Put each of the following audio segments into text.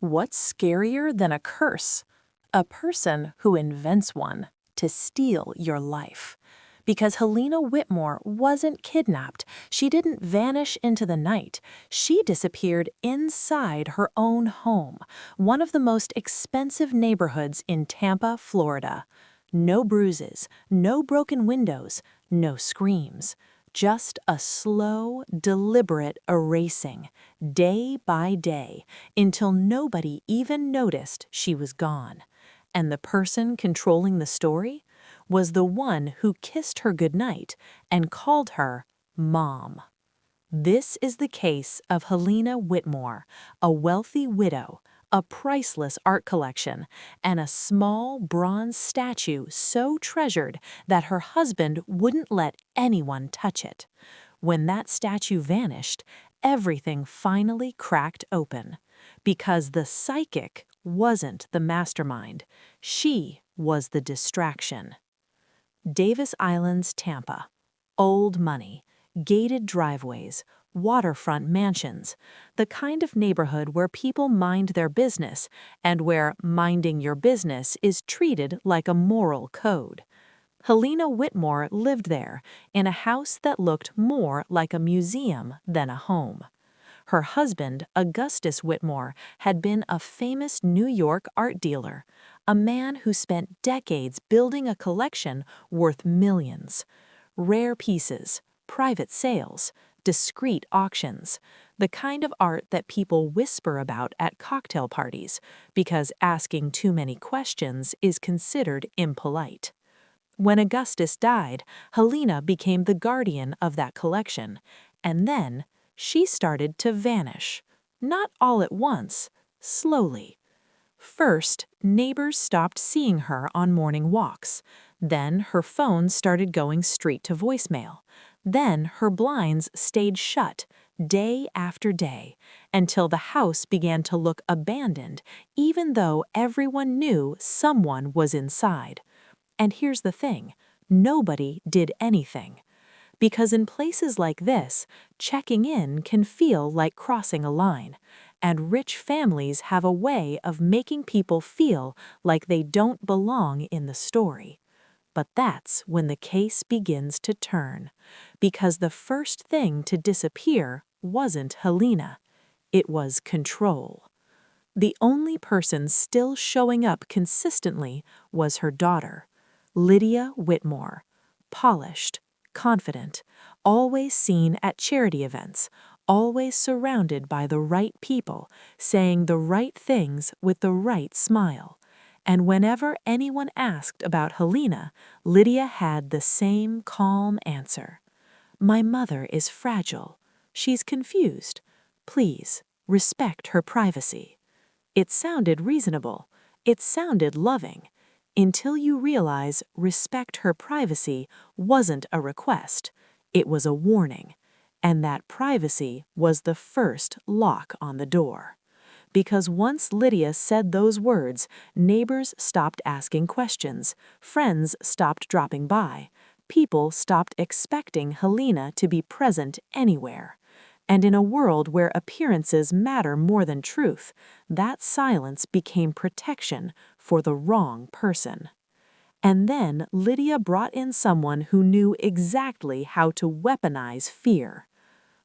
What's scarier than a curse? A person who invents one to steal your life. Because Helena Whitmore wasn't kidnapped. She didn't vanish into the night. She disappeared inside her own home, one of the most expensive neighborhoods in Tampa, Florida. No bruises, no broken windows, no screams. Just a slow, deliberate erasing, day by day, until nobody even noticed she was gone. And the person controlling the story was the one who kissed her goodnight and called her Mom. This is the case of Helena Whitmore, a wealthy widow, a priceless art collection, and a small bronze statue so treasured that her husband wouldn't let anyone touch it. When that statue vanished, everything finally cracked open. Because the psychic wasn't the mastermind. She was the distraction. Davis Island's Tampa. Old money, gated driveways, waterfront mansions, the kind of neighborhood where people mind their business and where minding your business is treated like a moral code. Helena Whitmore lived there in a house that looked more like a museum than a home. Her husband, Augustus Whitmore, had been a famous New York art dealer, a man who spent decades building a collection worth millions. Rare pieces, private sales, discreet auctions, the kind of art that people whisper about at cocktail parties because asking too many questions is considered impolite. When Augustus died, Helena became the guardian of that collection, and then she started to vanish. Not all at once, slowly. First, neighbors stopped seeing her on morning walks. Then her phone started going straight to voicemail. Then her blinds stayed shut day after day until the house began to look abandoned, even though everyone knew someone was inside. And here's the thing, nobody did anything. Because in places like this, checking in can feel like crossing a line, and rich families have a way of making people feel like they don't belong in the story. But that's when the case begins to turn, because the first thing to disappear wasn't Helena, it was control. The only person still showing up consistently was her daughter, Lydia Whitmore, polished, confident, always seen at charity events, always surrounded by the right people, saying the right things with the right smile. And whenever anyone asked about Helena, Lydia had the same calm answer. My mother is fragile. She's confused. Please, respect her privacy. It sounded reasonable. It sounded loving. Until you realize respect her privacy wasn't a request, it was a warning, and that privacy was the first lock on the door. Because once Lydia said those words, neighbors stopped asking questions, friends stopped dropping by, people stopped expecting Helena to be present anywhere. And in a world where appearances matter more than truth, that silence became protection for the wrong person. And then Lydia brought in someone who knew exactly how to weaponize fear.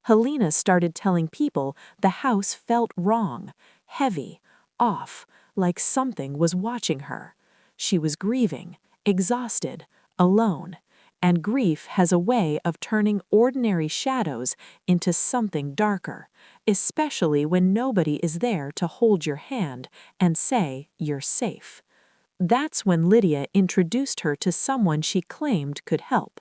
Helena started telling people the house felt wrong, heavy, off, like something was watching her. She was grieving, exhausted, alone. And grief has a way of turning ordinary shadows into something darker, especially when nobody is there to hold your hand and say you're safe. That's when Lydia introduced her to someone she claimed could help.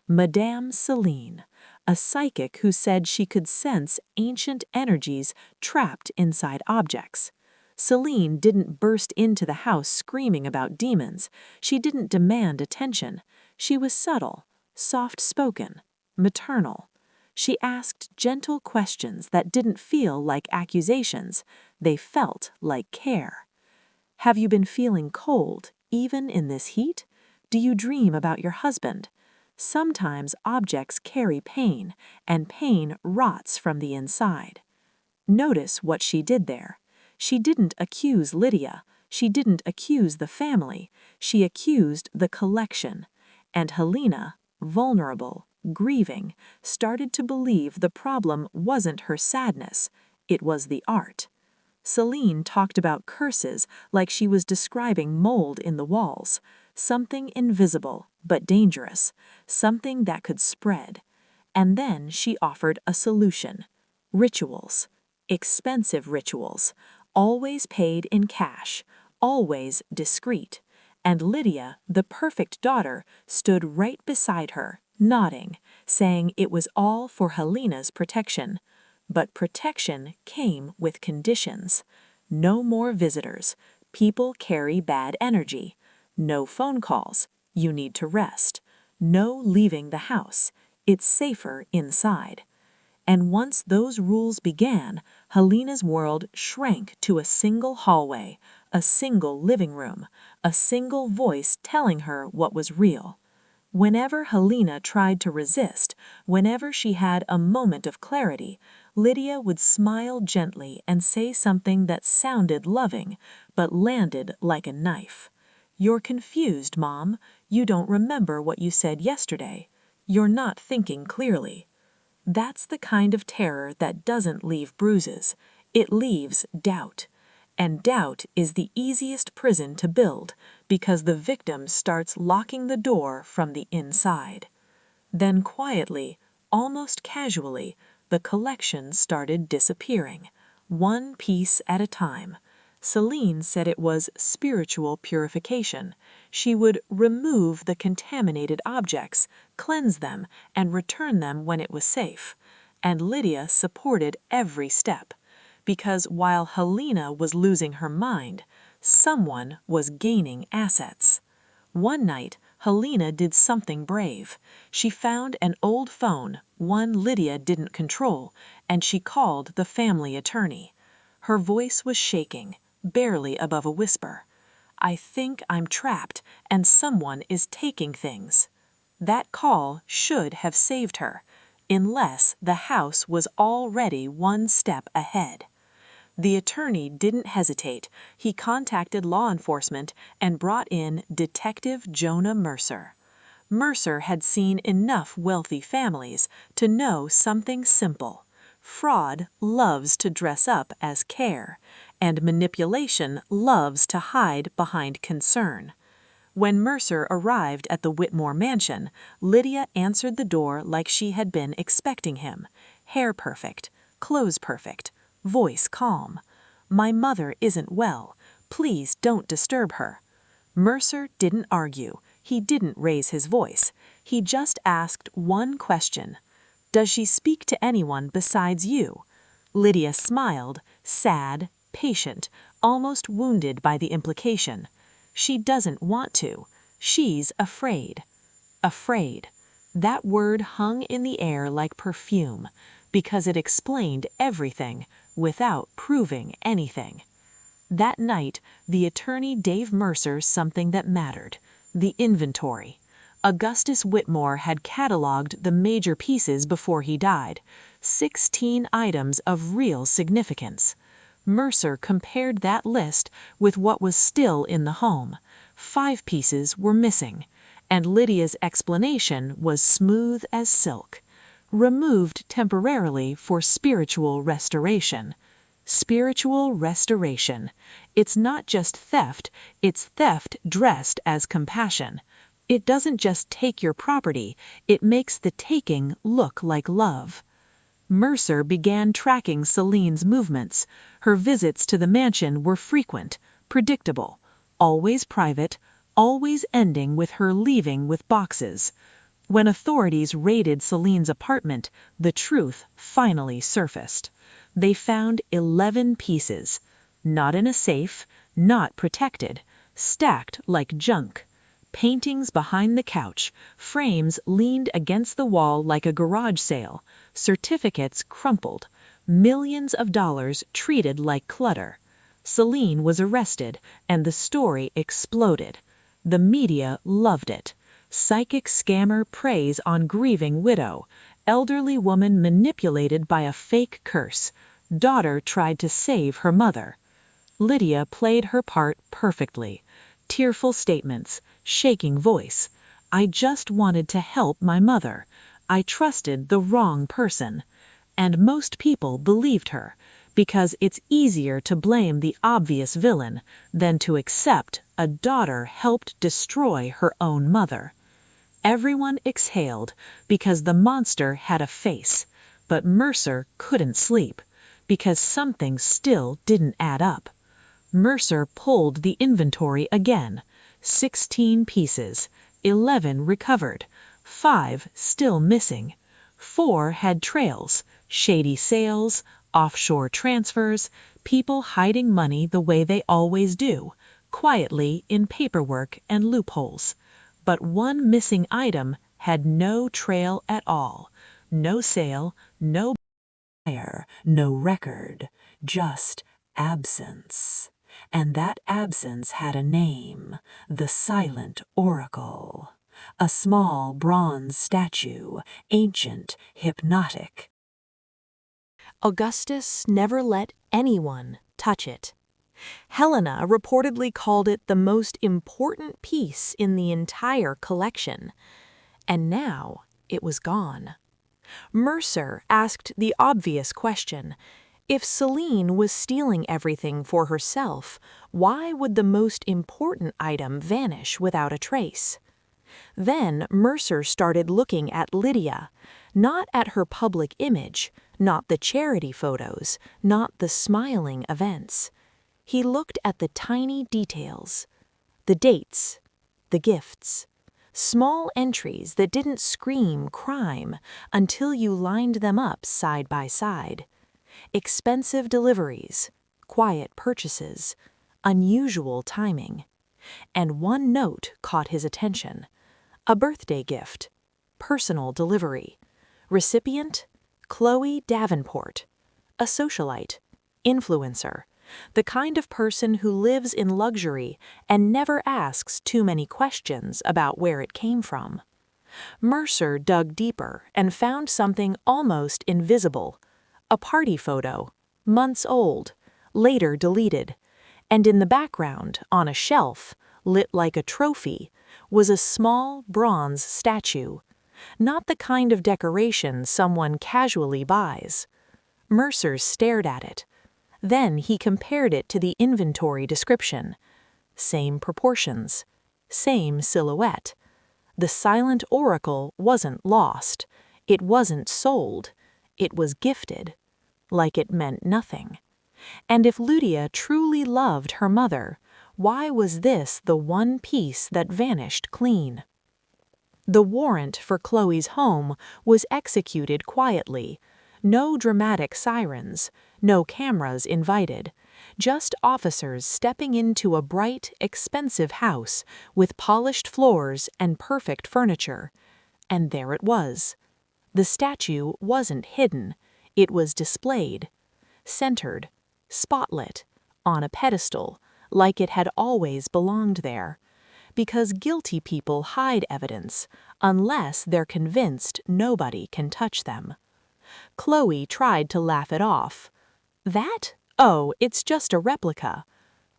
Madame Celine, a psychic who said she could sense ancient energies trapped inside objects. Celine didn't burst into the house screaming about demons. She didn't demand attention. She was subtle, soft-spoken, maternal. She asked gentle questions that didn't feel like accusations. They felt like care. Have you been feeling cold, even in this heat? Do you dream about your husband? Sometimes objects carry pain, and pain rots from the inside. Notice what she did there. She didn't accuse Lydia. She didn't accuse the family. She accused the collection. And Helena, vulnerable, grieving, started to believe the problem wasn't her sadness, it was the art. Celine talked about curses like she was describing mold in the walls, something invisible but dangerous, something that could spread. And then she offered a solution: rituals, expensive rituals, always paid in cash, always discreet. And Lydia, the perfect daughter, stood right beside her, nodding, saying it was all for Helena's protection. But protection came with conditions. No more visitors. People carry bad energy. No phone calls. You need to rest. No leaving the house. It's safer inside. And once those rules began, Helena's world shrank to a single hallway, a single living room, a single voice telling her what was real. Whenever Helena tried to resist, whenever she had a moment of clarity, Lydia would smile gently and say something that sounded loving, but landed like a knife. "You're confused, Mom. You don't remember what you said yesterday. You're not thinking clearly." That's the kind of terror that doesn't leave bruises. It leaves doubt. And doubt is the easiest prison to build because the victim starts locking the door from the inside. Then quietly, almost casually, the collection started disappearing, one piece at a time. Celine said it was spiritual purification. She would remove the contaminated objects, cleanse them, and return them when it was safe. And Lydia supported every step, because while Helena was losing her mind, someone was gaining assets. One night, Helena did something brave. She found an old phone, one Lydia didn't control, and she called the family attorney. Her voice was shaking, barely above a whisper. "I think I'm trapped, and someone is taking things." That call should have saved her, unless the house was already one step ahead. The attorney didn't hesitate. He contacted law enforcement and brought in Detective Jonah Mercer. Mercer had seen enough wealthy families to know something simple. Fraud loves to dress up as care, and manipulation loves to hide behind concern. When Mercer arrived at the Whitmore mansion, Lydia answered the door like she had been expecting him. Hair perfect, clothes perfect, voice calm. "My mother isn't well. Please don't disturb her." Mercer didn't argue. He didn't raise his voice. He just asked one question: "Does she speak to anyone besides you?" Lydia smiled, sad, patient, almost wounded by the implication. She doesn't want to. She's afraid. Afraid. That word hung in the air like perfume, because it explained everything without proving anything. That night, the attorney gave Mercer something that mattered: the inventory. Augustus Whitmore had cataloged the major pieces before he died, 16 items of real significance. Mercer compared that list with what was still in the home. 5 pieces were missing, and Lydia's explanation was smooth as silk. Removed temporarily for spiritual restoration. Spiritual restoration. It's not just theft, it's theft dressed as compassion. It doesn't just take your property, it makes the taking look like love. Mercer began tracking Celine's movements. Her visits to the mansion were frequent, predictable, always private, always ending with her leaving with boxes. When authorities raided Celine's apartment, the truth finally surfaced. They found 11 pieces, not in a safe, not protected, stacked like junk. Paintings behind the couch, frames leaned against the wall like a garage sale, certificates crumpled, millions of dollars treated like clutter. Celine was arrested, and the story exploded. The media loved it. Psychic scammer preys on grieving widow, elderly woman manipulated by a fake curse, daughter tried to save her mother. Lydia played her part perfectly. Tearful statements, shaking voice. I just wanted to help my mother. I trusted the wrong person. And most people believed her, because it's easier to blame the obvious villain than to accept a daughter helped destroy her own mother. Everyone exhaled because the monster had a face, but Mercer couldn't sleep because something still didn't add up. Mercer pulled the inventory again. 16 pieces, 11 recovered, 5 still missing. 4 had trails, shady sales, offshore transfers, people hiding money the way they always do, quietly in paperwork and loopholes. But one missing item had no trail at all. No sale, no buyer, no record, just absence. And that absence had a name, the Silent Oracle. A small bronze statue, ancient, hypnotic. Augustus never let anyone touch it. Helena reportedly called it the most important piece in the entire collection. And now it was gone. Mercer asked the obvious question. If Celine was stealing everything for herself, why would the most important item vanish without a trace? Then Mercer started looking at Lydia, not at her public image, not the charity photos, not the smiling events. He looked at the tiny details, the dates, the gifts. Small entries that didn't scream crime until you lined them up side by side. Expensive deliveries, quiet purchases, unusual timing. And one note caught his attention. A birthday gift, personal delivery. Recipient, Chloe Davenport. A socialite, influencer. The kind of person who lives in luxury and never asks too many questions about where it came from. Mercer dug deeper and found something almost invisible. A party photo, months old, later deleted. And in the background, on a shelf, lit like a trophy, was a small bronze statue. Not the kind of decoration someone casually buys. Mercer stared at it. Then he compared it to the inventory description. Same proportions, same silhouette. The Silent Oracle wasn't lost. It wasn't sold. It was gifted. Like it meant nothing. And if Lydia truly loved her mother, why was this the one piece that vanished clean? The warrant for Chloe's home was executed quietly. No dramatic sirens, no cameras invited, just officers stepping into a bright, expensive house with polished floors and perfect furniture. And there it was. The statue wasn't hidden, it was displayed, centered, spotlit, on a pedestal, like it had always belonged there. Because guilty people hide evidence, unless they're convinced nobody can touch them. Chloe tried to laugh it off. That? Oh, it's just a replica.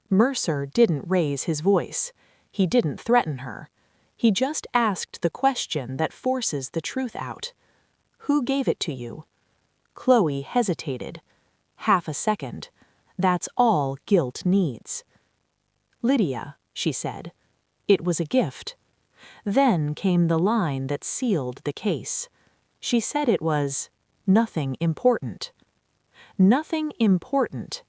Mercer didn't raise his voice. He didn't threaten her. He just asked the question that forces the truth out. Who gave it to you? Chloe hesitated. Half a second. That's all guilt needs. Lydia, she said. It was a gift. Then came the line that sealed the case. She said it was nothing important. Nothing important.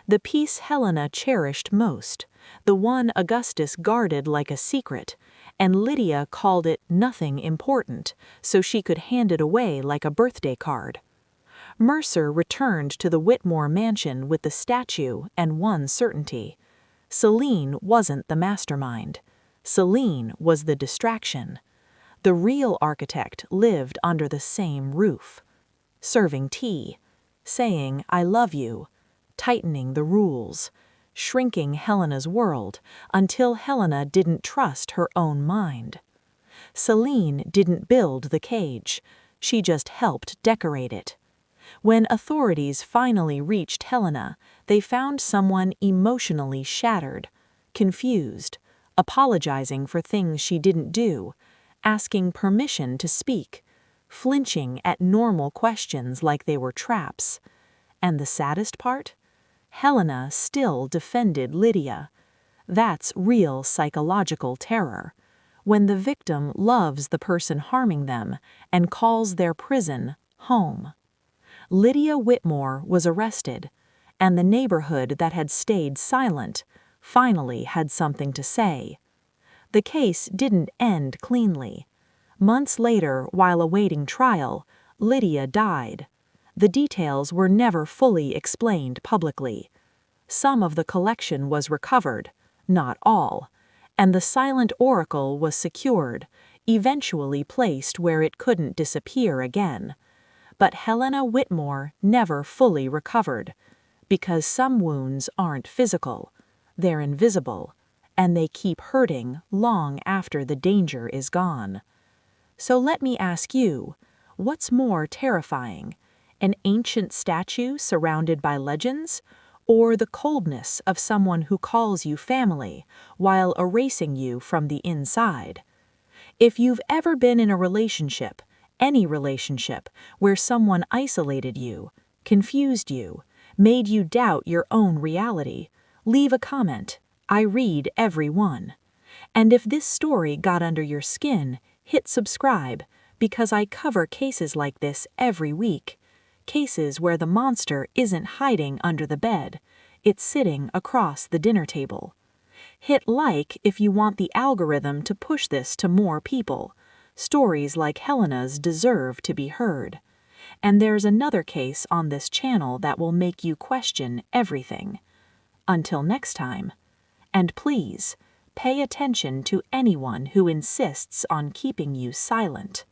The piece Helena cherished most, the one Augustus guarded like a secret, and Lydia called it nothing important, so she could hand it away like a birthday card. Mercer returned to the Whitmore mansion with the statue and one certainty. Celine wasn't the mastermind. Celine was the distraction. The real architect lived under the same roof. Serving tea, saying, I love you, tightening the rules, shrinking Helena's world until Helena didn't trust her own mind. Celine didn't build the cage, she just helped decorate it. When authorities finally reached Helena, They found someone emotionally shattered, confused, apologizing for things she didn't do, asking permission to speak, flinching at normal questions like they were traps. And the saddest part? Helena still defended Lydia. That's real psychological terror, when the victim loves the person harming them and calls their prison home. Lydia Whitmore was arrested, and the neighborhood that had stayed silent finally had something to say. The case didn't end cleanly. Months later, while awaiting trial, Lydia died. The details were never fully explained publicly. Some of the collection was recovered, not all, and the silent oracle was secured, eventually placed where it couldn't disappear again. But Helena Whitmore never fully recovered, because some wounds aren't physical, they're invisible, and they keep hurting long after the danger is gone. So let me ask you, what's more terrifying, an ancient statue surrounded by legends, or the coldness of someone who calls you family while erasing you from the inside? If you've ever been in a relationship, any relationship, where someone isolated you, confused you, made you doubt your own reality, leave a comment. I read every one. And if this story got under your skin, hit subscribe, because I cover cases like this every week. Cases where the monster isn't hiding under the bed, it's sitting across the dinner table. Hit like if you want the algorithm to push this to more people. Stories like Helena's deserve to be heard. And there's another case on this channel that will make you question everything. Until next time. And please, pay attention to anyone who insists on keeping you silent.